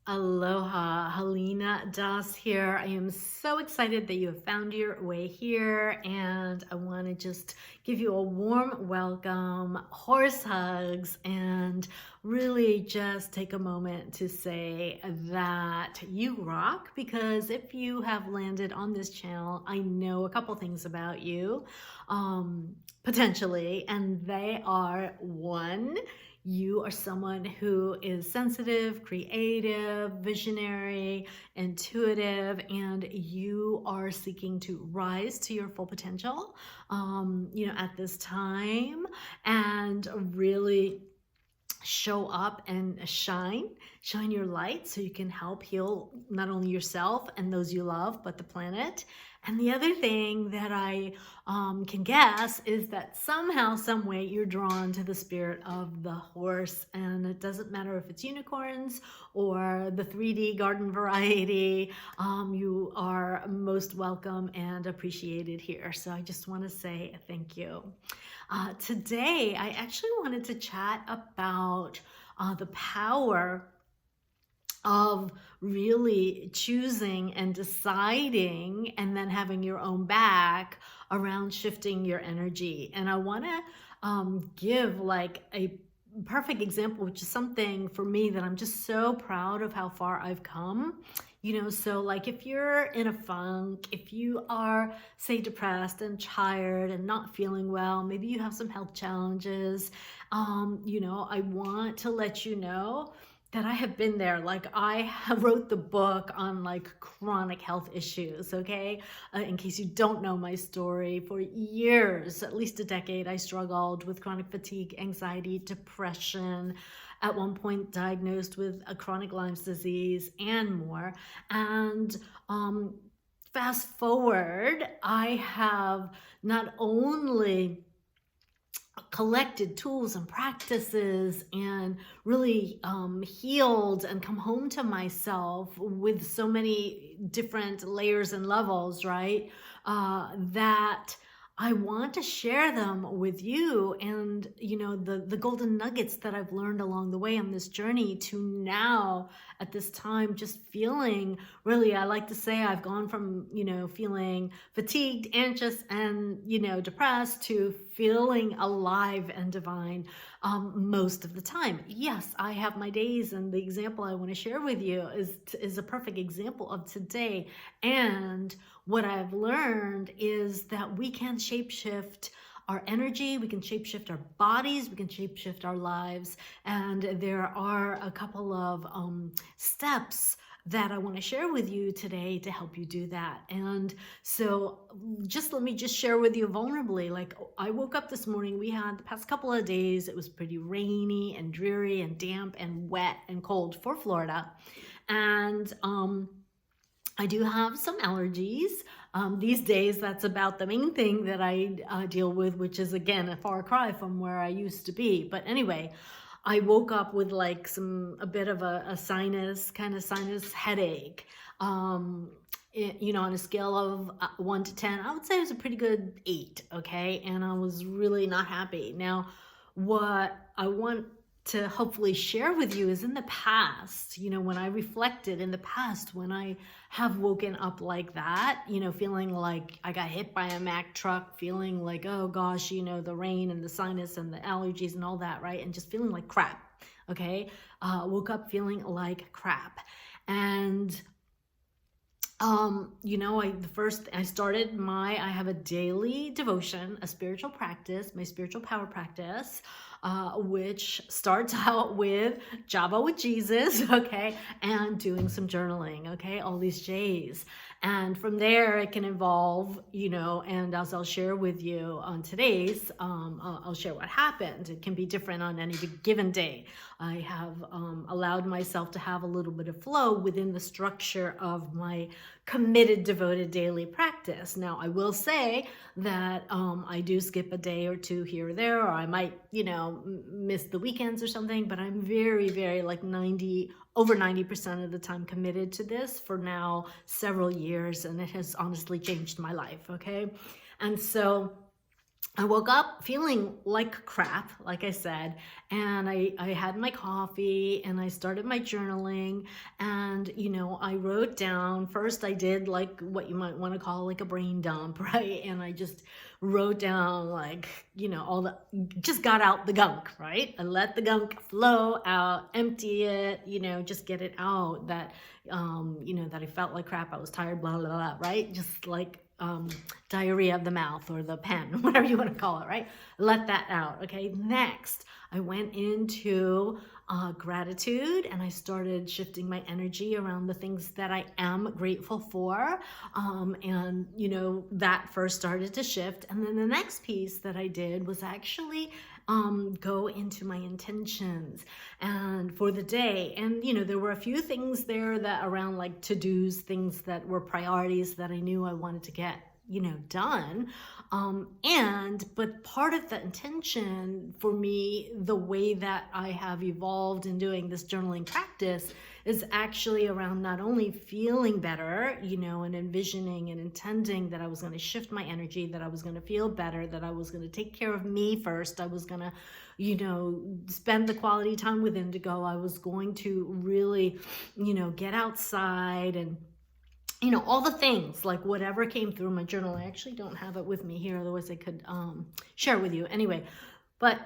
Aloha, Helena Das here. I am so excited that you have found your way here, and I want to just give you a warm welcome, horse hugs, and really just take a moment to say that you rock. Because if you have landed on this channel, I know a couple things about you, potentially, and they are: one, you are someone who is sensitive, creative, visionary, intuitive, and you are seeking to rise to your full potential, at this time, and really show up and shine your light so you can help heal not only yourself and those you love, but the planet. And the other thing that I can guess is that somehow, some way, you're drawn to the spirit of the horse, and it doesn't matter if it's unicorns or the 3D garden variety. You are most welcome and appreciated here. So I just want to say thank you. Today, I actually wanted to chat about the power of really choosing and deciding and then having your own back around shifting your energy. And I want to give like a perfect example, which is something for me that I'm just so proud of how far I've come. So like if you're in a funk, if you are, say, depressed and tired and not feeling well, maybe you have some health challenges, I want to let you know that I have been there. Like I have wrote the book on like chronic health issues, okay? In case you don't know my story, for years, at least a decade, I struggled with chronic fatigue, anxiety, depression, at one point diagnosed with a chronic Lyme's disease and more. And fast forward, I have not only collected tools and practices and really healed and come home to myself with so many different layers and levels, right? That I want to share them with you, and the golden nuggets that I've learned along the way on this journey to now at this time just feeling really, I like to say I've gone from feeling fatigued, anxious, and depressed to feeling alive and divine most of the time. Yes, I have my days, and the example I want to share with you is a perfect example of today. And what I've learned is that we can shapeshift our energy, we can shapeshift our bodies, we can shapeshift our lives. And there are a couple of steps that I want to share with you today to help you do that. And so let me share with you vulnerably. Like I woke up this morning, we had the past couple of days, it was pretty rainy and dreary and damp and wet and cold for Florida. And I do have some allergies. These days, that's about the main thing that I deal with, which is, again, a far cry from where I used to be. But anyway, I woke up with like a bit of a sinus headache. On a scale of 1 to 10, I would say it was a pretty good 8, okay? And I was really not happy. Now, what I want to hopefully share with you is in the past, when I reflected in the past, when I have woken up like that, feeling like I got hit by a Mack truck, feeling like, oh gosh, the rain and the sinus and the allergies and all that, right? And just feeling like crap, okay? Woke up feeling like crap. And I have a daily devotion, a spiritual practice, my spiritual power practice, which starts out with Java with Jesus, okay, and doing some journaling, okay, all these J's. And from there, it can evolve, and as I'll share with you on today's, I'll share what happened. It can be different on any given day. I have allowed myself to have a little bit of flow within the structure of my committed, devoted daily practice. Now, I will say that I do skip a day or two here or there, or I might, miss the weekends or something, but I'm very, very like over 90% of the time committed to this for now several years, and it has honestly changed my life, okay? And so I woke up feeling like crap, like I said, and I had my coffee and I started my journaling. And, I wrote down, first I did like what you might want to call like a brain dump, right? And I just wrote down like, just got out the gunk, right? I let the gunk flow out, empty it, just get it out that, that I felt like crap, I was tired, blah, blah, blah, right? Just like, diarrhea of the mouth or the pen, whatever you want to call it, right? Let that out. Okay. Next, I went into gratitude and I started shifting my energy around the things that I am grateful for. And, that first started to shift. And then the next piece that I did was actually go into my intentions and for the day. And, there were a few things there that around like to-dos, things that were priorities that I knew I wanted to get, done. But part of the intention for me, the way that I have evolved in doing this journaling practice is actually around not only feeling better, and envisioning and intending that I was going to shift my energy, that I was going to feel better, that I was going to take care of me first. I was going to, spend the quality time with Indigo. I was going to really, get outside and, all the things, like whatever came through my journal. I actually don't have it with me here, otherwise I could share with you. Anyway, but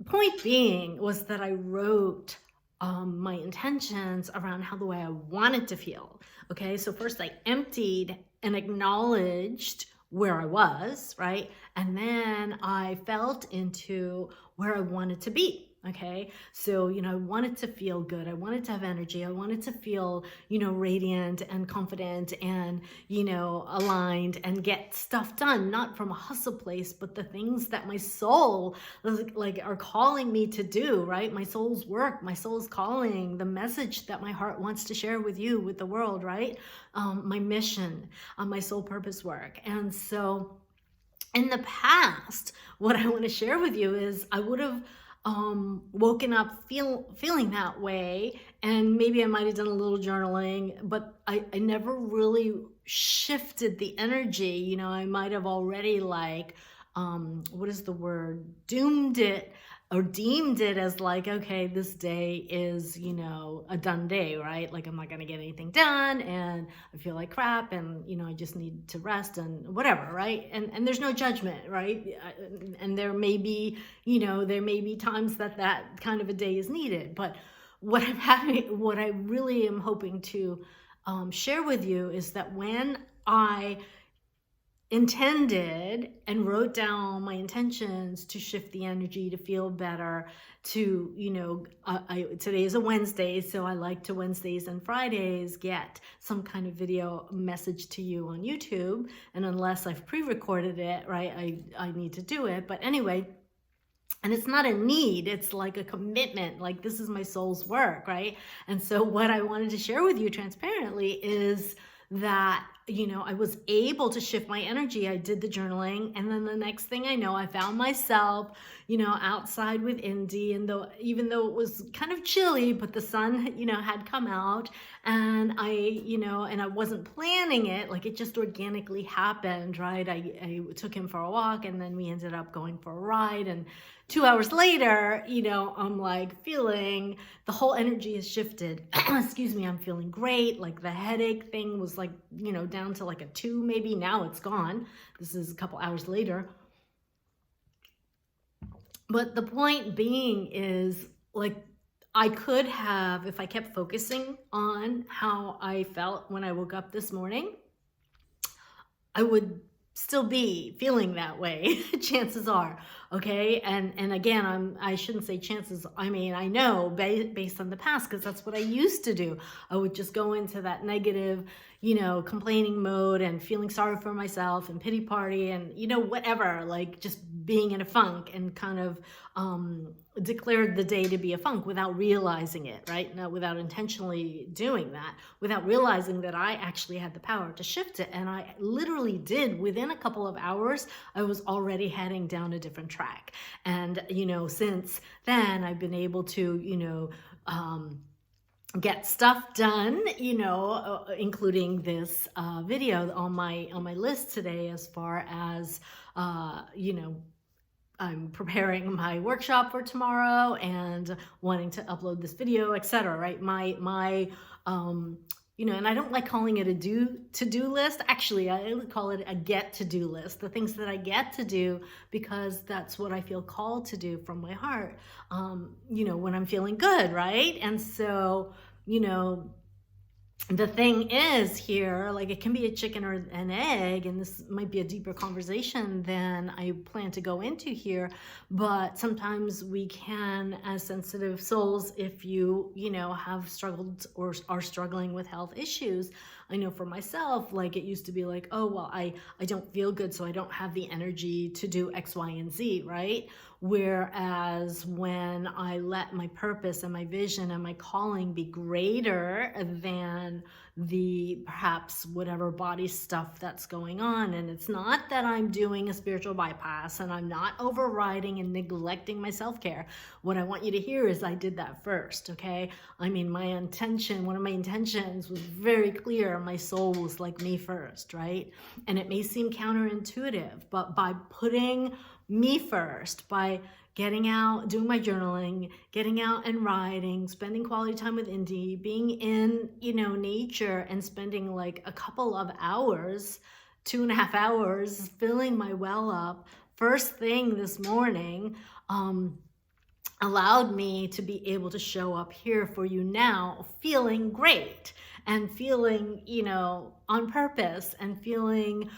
point being was that I wrote my intentions around how the way I wanted to feel. Okay, so first I emptied and acknowledged where I was, right? And then I felt into where I wanted to be. Okay, so, I wanted to feel good. I wanted to have energy. I wanted to feel, radiant and confident and, aligned and get stuff done, not from a hustle place, but the things that my soul like are calling me to do, right? My soul's work, my soul's calling, the message that my heart wants to share with you, with the world, right? My mission, my soul purpose work. And so in the past, what I want to share with you is I would have woken up feeling that way, and maybe I might have done a little journaling, but I never really shifted the energy. I might have already like what is the word, doomed it or deemed it as like, okay, this day is, a done day, right? Like I'm not going to get anything done and I feel like crap and, I just need to rest and whatever, right? And there's no judgment, right? And there may be, there may be times that kind of a day is needed. But what I really am hoping to share with you is that when I intended and wrote down my intentions to shift the energy, to feel better, to, today is a Wednesday, so I like to Wednesdays and Fridays get some kind of video message to you on YouTube. And unless I've pre-recorded it, right, I need to do it. But anyway, and it's not a need, it's like a commitment, like this is my soul's work, right? And so what I wanted to share with you transparently is that, I was able to shift my energy. I did the journaling. And then the next thing I know, I found myself, outside with Indy. And even though it was kind of chilly, but the sun, had come out and and I wasn't planning it, like it just organically happened, right? I took him for a walk and then we ended up going for a ride. And 2 hours later, I'm like feeling the whole energy has shifted. Excuse me, I'm feeling great. Like the headache thing was like, down to like a 2 maybe. Now it's gone. This is a couple hours later. But the point being is like I could have, if I kept focusing on how I felt when I woke up this morning, I would still be feeling that way. Chances are. Okay. And again, I shouldn't say chances. I mean, I know based on the past, because that's what I used to do. I would just go into that negative, complaining mode and feeling sorry for myself and pity party and, whatever, like just being in a funk and kind of, declared the day to be a funk without realizing it, right? Now, without intentionally doing that, without realizing that I actually had the power to shift it. And I literally did. Within a couple of hours, I was already heading down a different track. And, since then I've been able to, get stuff done, including this video on my list today, as far as, I'm preparing my workshop for tomorrow and wanting to upload this video, etc. Right? And I don't like calling it a to-do list. Actually, I call it a get to-do list. The things that I get to do because that's what I feel called to do from my heart. When I'm feeling good, right? And so, the thing is here, like, it can be a chicken or an egg, and this might be a deeper conversation than I plan to go into here, but sometimes we can, as sensitive souls, if you have struggled or are struggling with health issues. I know for myself, like, it used to be like, oh, well, I don't feel good, so I don't have the energy to do X, Y, and Z, right? Whereas when I let my purpose and my vision and my calling be greater than the perhaps whatever body stuff that's going on, and it's not that I'm doing a spiritual bypass and I'm not overriding and neglecting my self-care. What I want you to hear is I did that first, okay? I mean, one of my intentions was very clear. My soul was like me first, right? And it may seem counterintuitive, but by putting me first, by getting out, doing my journaling, getting out and riding, spending quality time with Indy, being in, nature, and spending like a couple of hours, 2.5 hours, filling my well up first thing this morning, allowed me to be able to show up here for you now, feeling great and feeling, on purpose, and feeling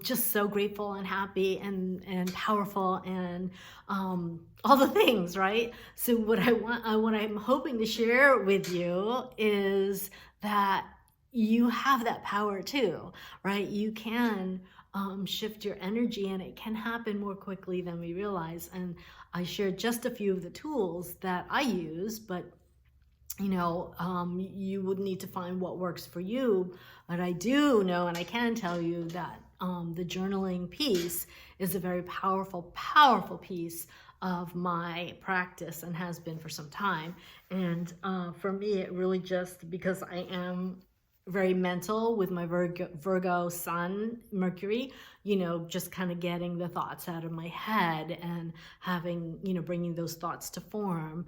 just so grateful and happy and powerful and all the things, right? So what I'm hoping to share with you is that you have that power too, right? You can shift your energy, and it can happen more quickly than we realize. And I shared just a few of the tools that I use, but you would need to find what works for you. But I do know, and I can tell you that the journaling piece is a very powerful, powerful piece of my practice and has been for some time. And for me, it really just, because I am very mental with my Virgo sun, Mercury, just kind of getting the thoughts out of my head and having, bringing those thoughts to form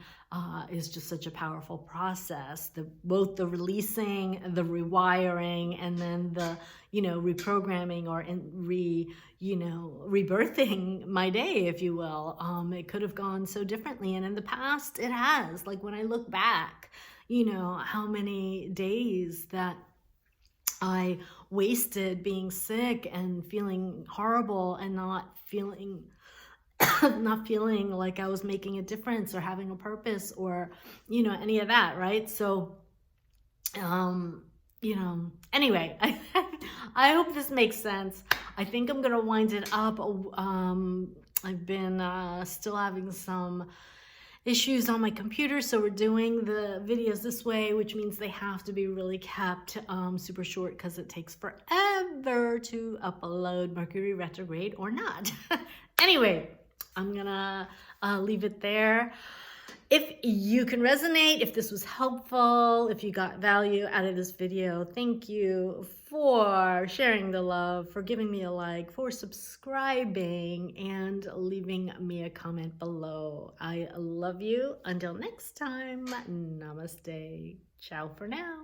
is just such a powerful process. Both the releasing, the rewiring, and then the, reprogramming or rebirthing my day, if you will. It could have gone so differently. And in the past, it has. Like, when I look back, how many days that I wasted being sick and feeling horrible and not feeling like I was making a difference or having a purpose or, any of that, right? So, anyway, I hope this makes sense. I think I'm going to wind it up. I've been still having some issues on my computer, so we're doing the videos this way, which means they have to be really kept super short because it takes forever to upload, Mercury retrograde or not. Anyway, I'm gonna leave it there. If you can resonate, if this was helpful, if you got value out of this video, thank you for sharing the love, for giving me a like, for subscribing, and leaving me a comment below. I love you. Until next time, namaste. Ciao for now.